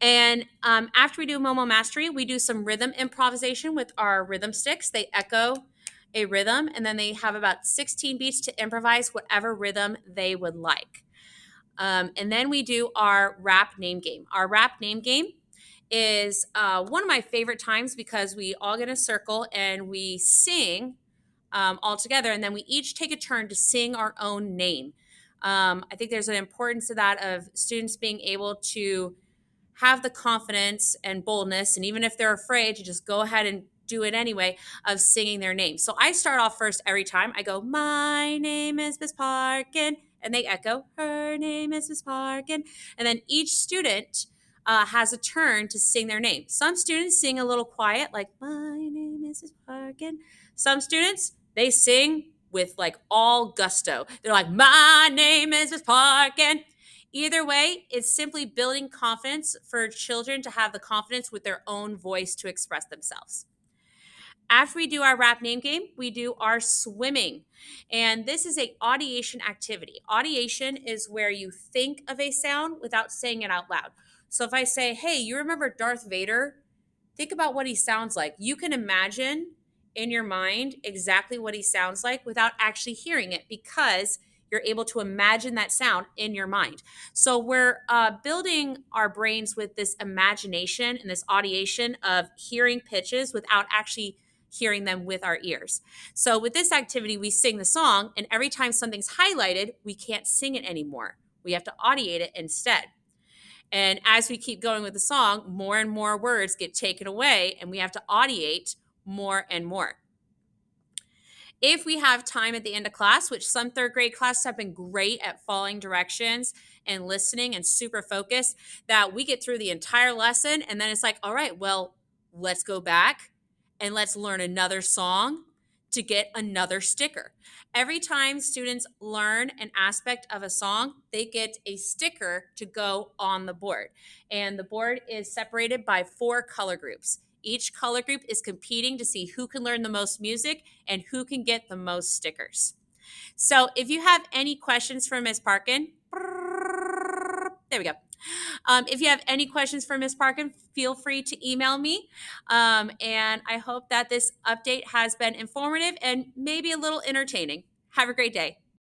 And after we do Momo Mastery, we do some rhythm improvisation with our rhythm sticks. They echo a rhythm, and then they have about 16 beats to improvise whatever rhythm they would like. And then we do our rap name game. Our rap name game is one of my favorite times because we all get in a circle and we sing all together, and then we each take a turn to sing our own name. I think there's an importance to that of students being able to have the confidence and boldness, and even if they're afraid, to just go ahead and do it anyway, of singing their name. So I start off first every time. I go, my name is Miss Parkin, and they echo, her name is Miss Parkin. And then each student has a turn to sing their name. Some students sing a little quiet, like, my name is Miss Parkin. Some students, they sing with like all gusto. They're like, my name is Miss Parkin. Either way, it's simply building confidence for children to have the confidence with their own voice to express themselves. After we do our rap name game, we do our swimming. And this is a audiation activity. Audiation is where you think of a sound without saying it out loud. So if I say, hey, you remember Darth Vader? Think about what he sounds like. You can imagine in your mind exactly what he sounds like without actually hearing it, because you're able to imagine that sound in your mind. So we're building our brains with this imagination and this audiation of hearing pitches without actually hearing them with our ears. So with this activity, we sing the song, and every time something's highlighted, we can't sing it anymore. We have to audiate it instead. And as we keep going with the song, more and more words get taken away, and we have to audiate more and more. If we have time at the end of class, which some third grade classes have been great at following directions and listening and super focused, that we get through the entire lesson and then it's like, all right, well, let's go back and let's learn another song to get another sticker. Every time students learn an aspect of a song, they get a sticker to go on the board. And the board is separated by 4 color groups. Each color group is competing to see who can learn the most music and who can get the most stickers. So if you have any questions for Miss Parkin, there we go. If you have any questions for Miss Parkin, feel free to email me. And I hope that this update has been informative and maybe a little entertaining. Have a great day.